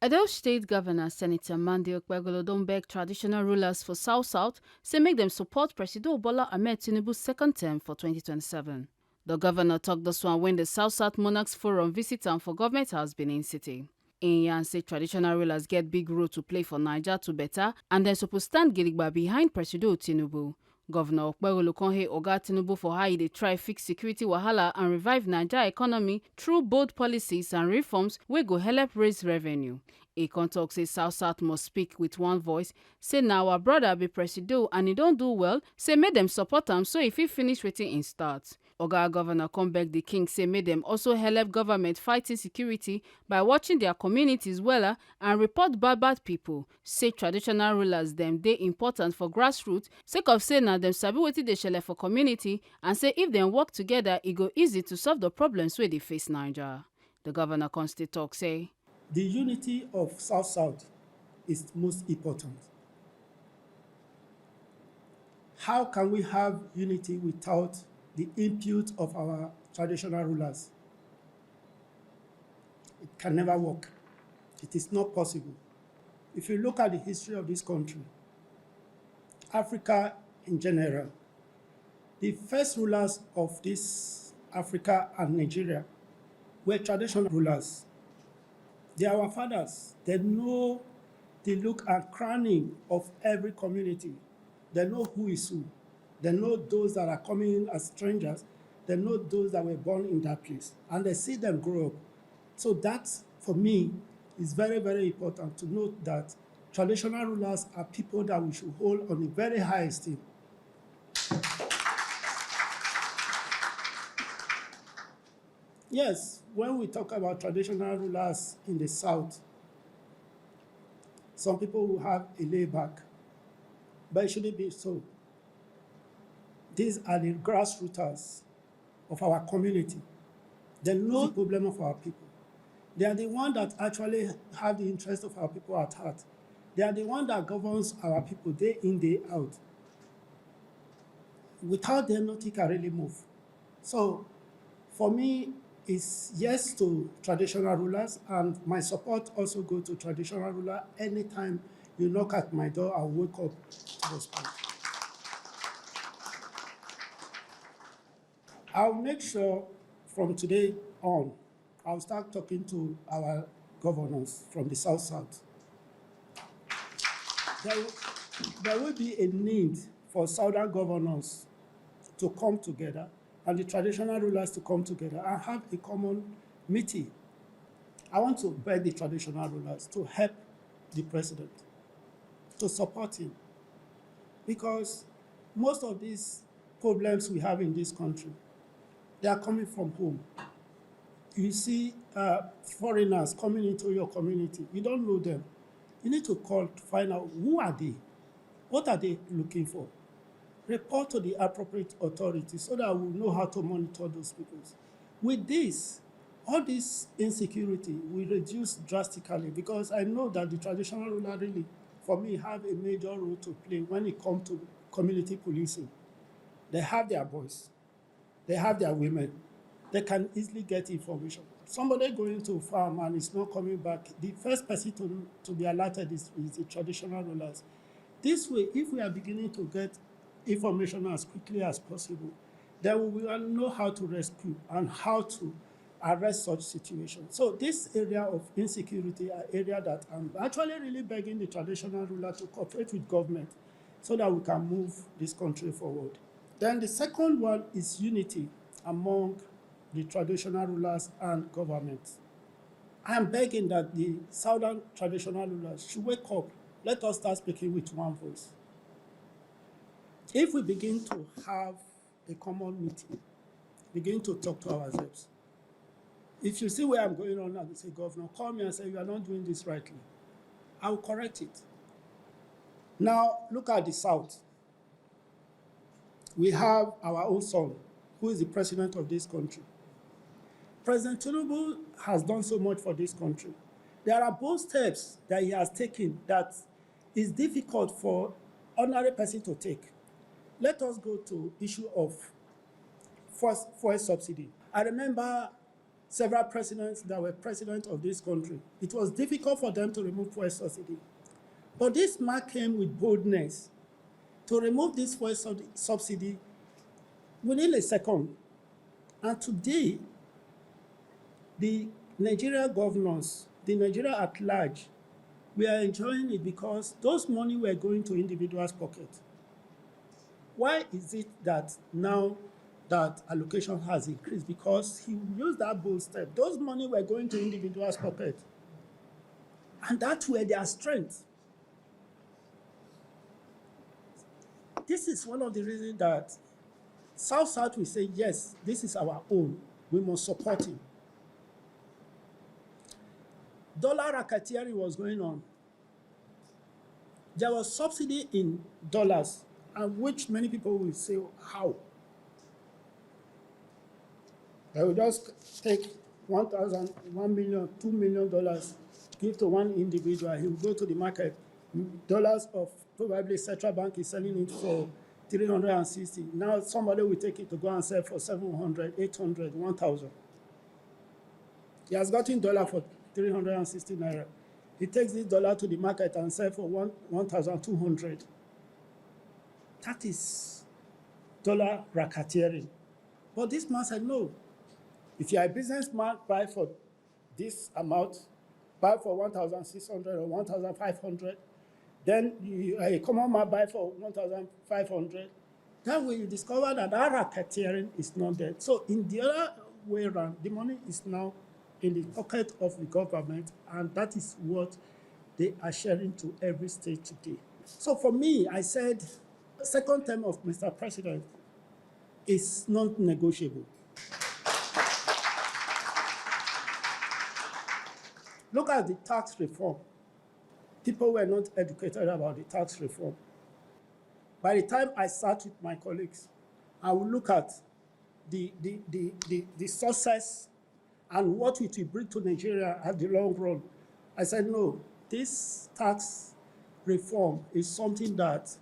Edo State Governor Senator Okpebholo don beg traditional rulers for South-South say make dem support President Bola Ahmed Tinubu's second term for 2027. The governor tok dis one wen the South-South Monarchs Forum visit am for Government House, Benin City. Im yarn say traditional rulers get big role to play for Naija to better and dem suppose stand gidigba behind President Tinubu. Governor Okpebholo con hail Oga Tinubu for how e dey try fix security wahala and revive Naija economy through bold policies and reforms wey go help raise revenue. E con tok say South-South must speak with one voice, say na our brother be Presido and e don do well, say make dem support am so e fit finish wetin im start. Oga Governor come beg the king say make dem also help government fight insecurity by watching their communities wella and report bad pipo. Say traditional rulers dem dey important for grassroots sake of say na dem sabi wetin dey shele for community and say if dem work together e go easy to solve the problems wey dey face Naija. The governor con still tok say the unity of South-South is most important. How can we have unity without the input of our traditional rulers? It can never work. It is not possible. If you look at the history of this country, Africa in general, the first rulers of this Africa and Nigeria were traditional rulers. They are our fathers. They know the look and crowning of every community. They know who is who. They know those that are coming in as strangers. They know those that were born in that place. And they see them grow up. So that, for me, is very, very important to note that traditional rulers are people that we should hold on a very high esteem. Yes, when we talk about traditional rulers in the South, some people will have a layback, but it shouldn't be so. These are the grassroots of our community. They know the problem of our people. They are the ones that actually have the interest of our people at heart. They are the ones that governs our people day in, day out. Without them, nothing can really move. So, for me, it's yes to traditional rulers, and my support also goes to traditional ruler. Anytime you knock at my door, I'll wake up to respond. I'll make sure from today on, I'll start talking to our governors from the South-South. There will be a need for Southern governors to come together and the traditional rulers to come together and have a common meeting. I want to beg the traditional rulers to help the president, to support him, because most of these problems we have in this country, they are coming from home. You see foreigners coming into your community. You don't know them. You need to call to find out who are they, what are they looking for. Report to the appropriate authorities so that we'll know how to monitor those people. With this, all this insecurity will reduce drastically, because I know that the traditional ruler really, for me, have a major role to play when it comes to community policing. They have their voice. They have their women. They can easily get information. Somebody going to a farm and is not coming back, the first person to be alerted is the traditional rulers. This way, if we are beginning to get information as quickly as possible, then we will know how to rescue and how to arrest such situations. So this area of insecurity are area that I'm actually really begging the traditional ruler to cooperate with government so that we can move this country forward. Then the second one is unity among the traditional rulers and government. I am begging that the southern traditional rulers should wake up. Let us start speaking with one voice. If we begin to have a common meeting, begin to talk to ourselves. If you see where I'm going on and say, Governor, call me and say, you are not doing this rightly, I will correct it. Now, look at the South. We have our own son, who is the president of this country. President Tinubu has done so much for this country. There are bold steps that he has taken that is difficult for ordinary person to take. Let us go to issue of fuel subsidy. I remember several presidents that were president of this country. It was difficult for them to remove fuel subsidy. But this man came with boldness to remove this fuel subsidy within a second. And today, the Nigeria governors, the Nigeria at large, we are enjoying it because those money were going to individuals' pockets. Why is it that now that allocation has increased? Because he used that bold step. Those money were going to individuals' pockets. And that were their strength. This is one of the reasons that South will say, yes, this is our own. We must support him. Dollar racketeering was going on. There was subsidy in dollars, and which many people will say, how? They will just take $1,000, $1 million, $2 million, give to one individual. He will go to the market. Dollars of probably central bank is selling it for 360. Now somebody will take it to go and sell for 700, 800, 1,000. He has gotten dollar for 360 naira. He takes this dollar to the market and sells for 1,200. That is dollar racketeering. But this man said, no. If you are a businessman, buy for this amount, buy for 1,600 or 1,500. Then a common man buy for 1,500. Then we discover that our racketeering is not there. So in the other way around, the money is now in the pocket of the government, and that is what they are sharing to every state today. So for me, I said, the second term of Mr. President is not negotiable. Look at the tax reform. People were not educated about the tax reform. By the time I sat with my colleagues, I will look at the success and what it will bring to Nigeria at the long run. I said, no, this tax reform is something that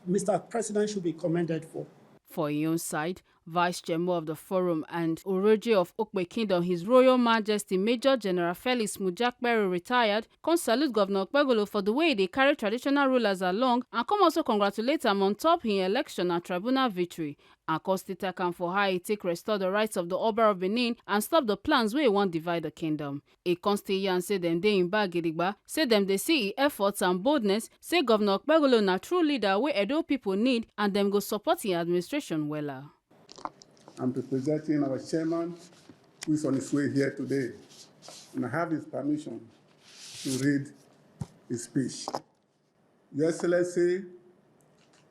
Mr. President should be commended for. For his own side, Vice Chairman of the Forum and Oroji of Okpe Kingdom, His Royal Majesty Major General Felix Mujakbero retired, come salute Governor Okpebholo for the way they carry traditional rulers along and come also congratulate am on top in election and tribunal victory. And constitute am for how he take restore the rights of the Oba of Benin and stop the plans where he want divide the kingdom. A constituent say dem dey in bag gidigba, say dem dey see his efforts and boldness, say Governor Okpebholo na true leader wey Edo people need and dem go support his administration wella. I'm representing our chairman, who is on his way here today, and I have his permission to read his speech. Your Excellency,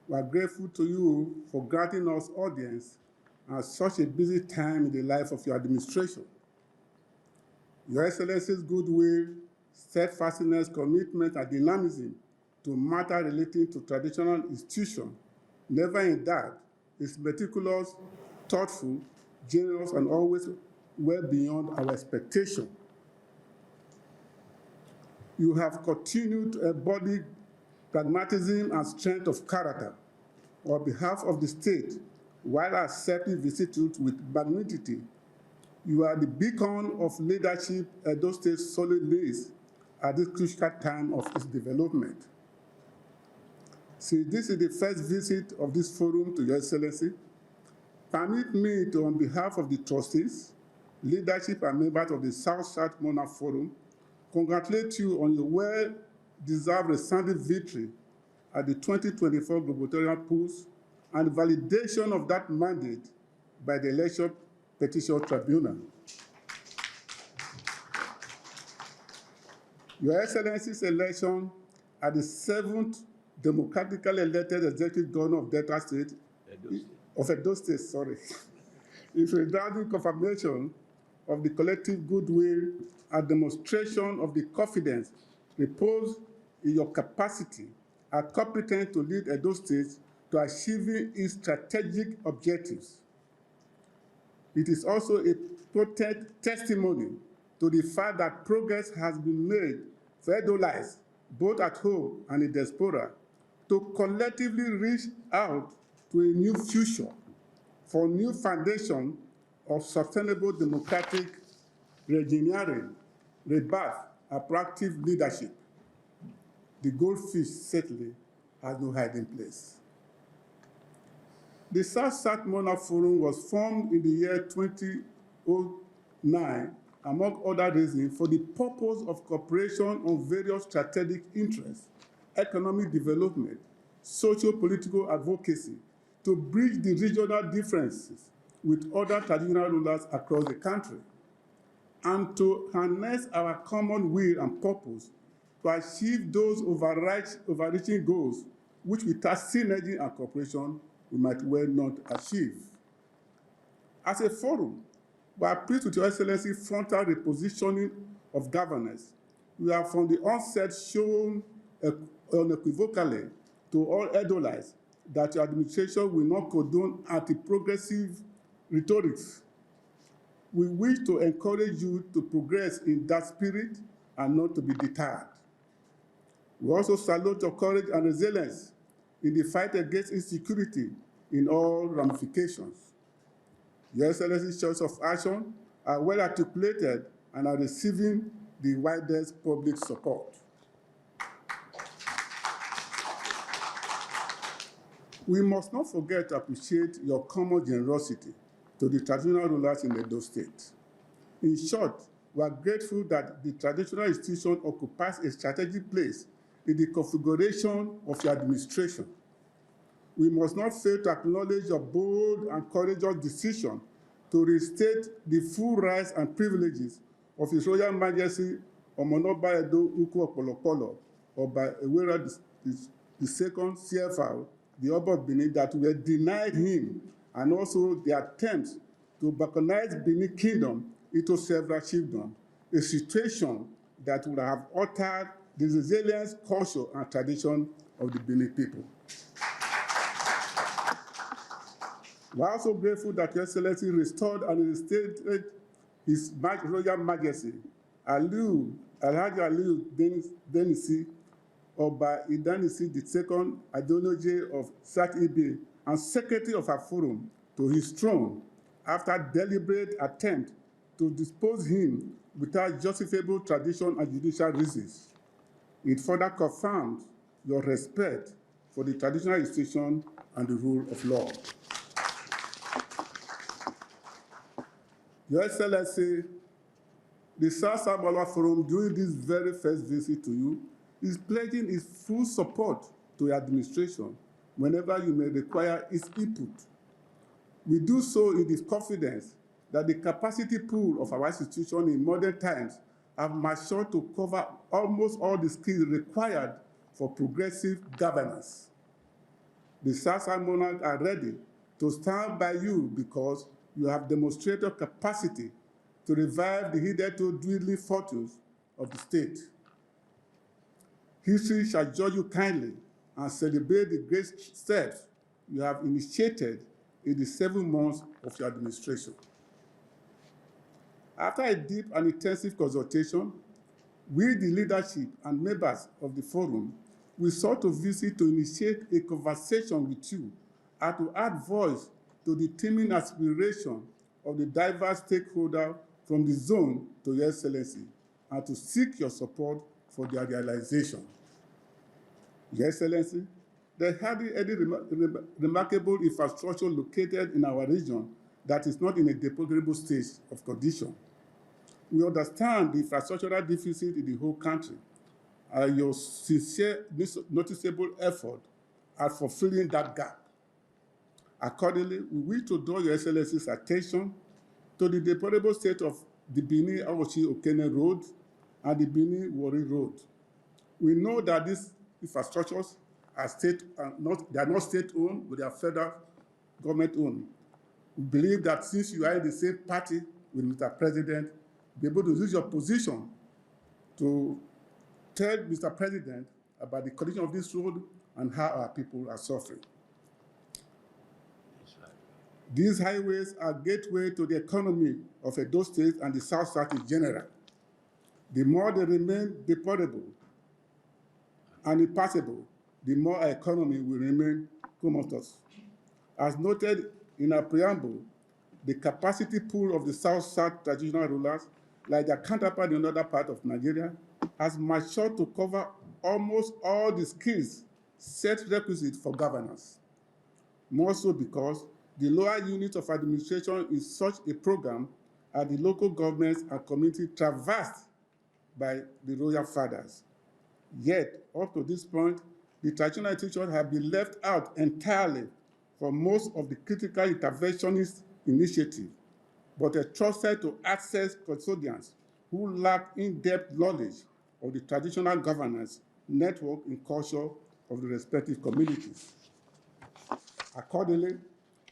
we are grateful to you for granting us audience at such a busy time in the life of your administration. Your Excellency's goodwill, steadfastness, commitment, and dynamism to matter relating to traditional institutions, never in doubt, is meticulous, thoughtful, generous, and always well beyond our expectation. You have continued to embody pragmatism and strength of character on behalf of the state, while accepting vicissitudes with magnanimity. You are the beacon of leadership Edo State solid lays at this crucial time of its development. Since this is the first visit of this forum to Your Excellency, permit me to, on behalf of the trustees, leadership, and members of the South-South Monarchs Forum, congratulate you on your well-deserved resounding victory at the 2024 gubernatorial polls and validation of that mandate by the Election Petition Tribunal. Your Excellency's election as the 7th democratically elected executive governor of Delta State, Edo State, is a resounding confirmation of the collective goodwill and demonstration of the confidence reposed in your capacity and competence to lead Edo State to achieving its strategic objectives. It is also a potent testimony to the fact that progress has been made for Edolites, both at home and in diaspora, to collectively reach out to a new future for a new foundation of sustainable democratic reengineering, rebirth, and proactive leadership. The goldfish certainly has no hiding place. The South-South Monarch Forum was formed in the year 2009, among other reasons, for the purpose of cooperation on various strategic interests, economic development, socio-political advocacy, to bridge the regional differences with other traditional rulers across the country, and to harness our common will and purpose to achieve those overreaching goals which without synergy and cooperation we might well not achieve. As a forum, we are pleased with Your Excellency frontal repositioning of governance. We have from the onset shown unequivocally to all Edolites that your administration will not condone anti-progressive rhetorics. We wish to encourage you to progress in that spirit and not to be deterred. We also salute your courage and resilience in the fight against insecurity in all ramifications. Your Excellency's choice of action are well articulated and are receiving the widest public support. We must not forget to appreciate your common generosity to the traditional rulers in Edo State. In short, we are grateful that the traditional institution occupies a strategic place in the configuration of your administration. We must not fail to acknowledge your bold and courageous decision to restate the full rights and privileges of His Royal Majesty Omonoba Edo Ukwu Okpebholo, Oba Ewera the second CFR, the Oba of Benin, that were denied him, and also the attempt to balkanize Benin Kingdom into several chiefdoms, a situation that would have altered the resilience, culture, and tradition of the Benin people. We are also grateful that Your Excellency restored and reinstated His Royal Majesty Alhaji Aliyu Denisi Oba Idanisi II Adonoje of South Ibe and Secretary of our Forum to his throne after deliberate attempt to dispose him without justifiable tradition and judicial reasons. It further confirms your respect for the traditional institution and the rule of law. Your Excellency, the South-South Monarch Forum, during this very first visit to you, is pledging its full support to your administration whenever you may require its input. We do so in the confidence that the capacity pool of our institution in modern times have matured to cover almost all the skills required for progressive governance. The South-South Monarchs are ready to stand by you because you have demonstrated capacity to revive the hitherto dwindling fortunes of the state. History shall judge you kindly and celebrate the great steps you have initiated in the 7 months of your administration. After a deep and intensive consultation, we, the leadership and members of the forum, we sought to visit to initiate a conversation with you and to add voice to the teeming aspiration of the diverse stakeholders from the zone to Your Excellency, and to seek your support for their realization. Your Excellency, there is hardly any remarkable infrastructure located in our region that is not in a deplorable state of condition. We understand the infrastructural deficit in the whole country and your sincere, noticeable effort at fulfilling that gap. Accordingly, we wish to draw Your Excellency's attention to the deplorable state of the Benin-Awoshi-Okene Road and the Benin-Warri Road. We know that these infrastructures are not state-owned, but they are federal government-owned. We believe that since you are in the same party with Mr. President, be able to use your position to tell Mr. President about the condition of this road and how our people are suffering. These highways are gateway to the economy of Edo State and the South-South in general. The more they remain deplorable and impassable, the more our economy will remain comatose. As noted in our preamble, the capacity pool of the South-South traditional rulers like their counterpart in other parts of Nigeria, has matured to cover almost all the skills set requisite for governance. More so because the lower units of administration in such a program are the local governments and communities traversed by the royal fathers. Yet, up to this point, the traditional institutions have been left out entirely from most of the critical interventionist initiatives, but are trusted to access custodians who lack in-depth knowledge of the traditional governance, network, and culture of the respective communities. Accordingly,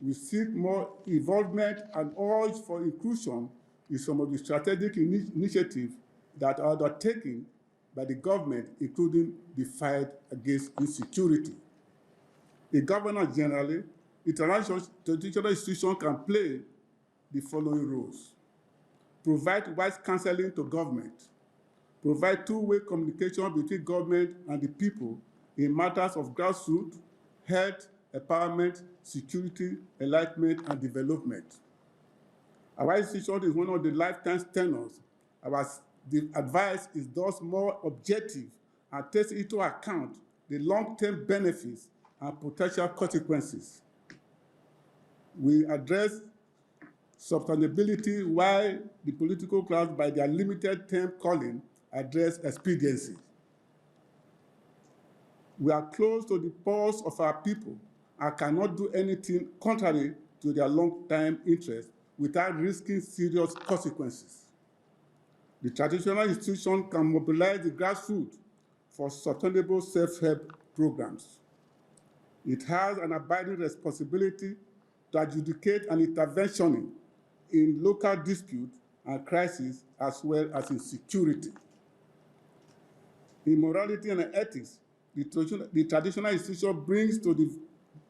we seek more involvement and urge for inclusion in some of the strategic initiatives that are undertaken by the government, including the fight against insecurity. A governor generally, international institutions can play the following roles: provide wise counseling to government, provide two-way communication between government and the people in matters of grassroots, health, empowerment, security, enlightenment, and development. Our institution is one of the lifetime tenures. The advice is thus more objective and takes into account the long-term benefits and potential consequences. We address sustainability while the political class, by their limited term calling, address expediency. We are close to the pulse of our people and cannot do anything contrary to their long-term interests without risking serious consequences. The traditional institution can mobilize the grassroots for sustainable self-help programs. It has an abiding responsibility to adjudicate an intervention in local disputes and crises, as well as in security. In morality and ethics, the traditional institution brings to the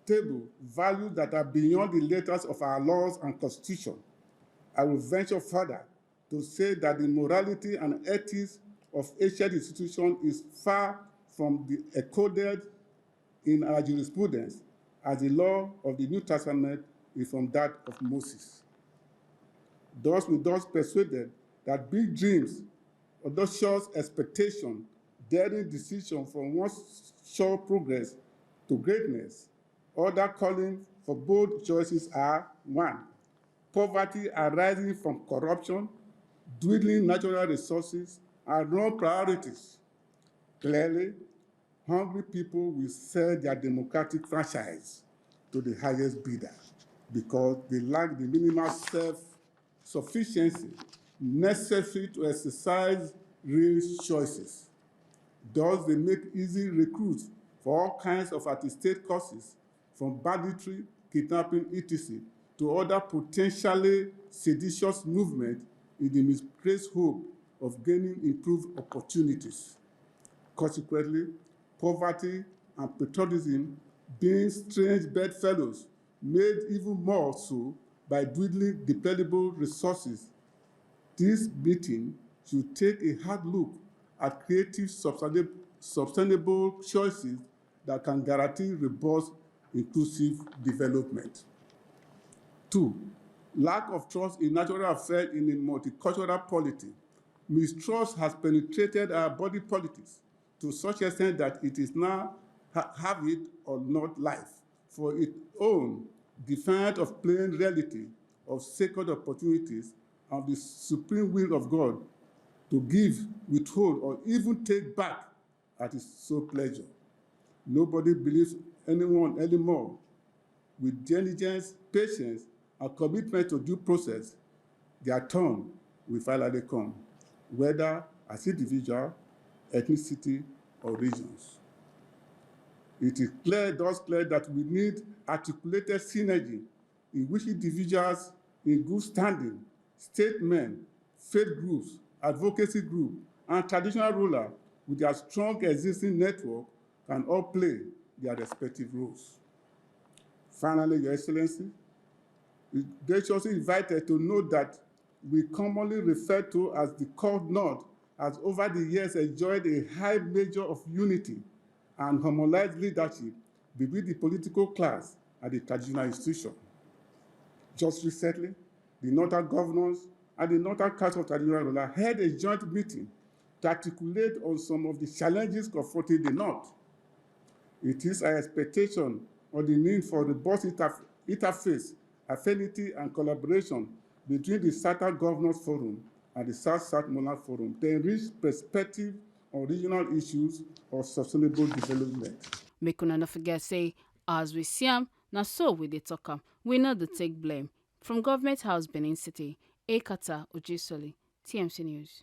table values that are beyond the letters of our laws and constitution. I will venture further to say that the morality and ethics of ancient institutions is far from the encoded in our jurisprudence, as the law of the New Testament is from that of Moses. Thus, we thus persuaded that big dreams, audacious expectation, daring decision from one short progress to greatness, other calling for bold choices are: 1, poverty arising from corruption, dwindling natural resources, and wrong priorities. Clearly, hungry people will sell their democratic franchise to the highest bidder because they lack the minimal self-sufficiency necessary to exercise real choices. Thus, they make easy recruits for all kinds of anti-state causes, from banditry, kidnapping, etc., to other potentially seditious movements in the misplaced hope of gaining improved opportunities. Consequently, poverty and patriotism, being strange bedfellows, made even more so by dwindling dependable resources, this meeting should take a hard look at creative, sustainable choices that can guarantee robust, inclusive development. 2, lack of trust in natural affairs in a multicultural polity. Mistrust has penetrated our body politics to such extent that it is now have it or not life for its own, defiant of plain reality, of sacred opportunities, and the supreme will of God to give, withhold, or even take back at his sole pleasure. Nobody believes anyone anymore. With diligence, patience, and commitment to due process, their turn will finally come, whether as individual, ethnicity, or regions. It is thus clear that we need articulated synergy in which individuals in good standing, statesmen, faith groups, advocacy groups, and traditional rulers with their strong existing network can all play their respective roles. Finally, Your Excellency, we are graciously invited to note that we commonly refer to as the Cord North has over the years enjoyed a high measure of unity and harmonized leadership between the political class and the traditional institution. Just recently, the northern governors and the Northern Council of Traditional Rulers held a joint meeting to articulate on some of the challenges confronting the North. It is our expectation on the need for robust interface, affinity, and collaboration between the Southern Governors Forum and the South-South Monarch Forum to enrich perspective on regional issues of sustainable development. Make una no forget say, as we see am, na so we dey talk am. We no dey take blame. From Government House, Benin City, Ekata Ojisoli, TMC News.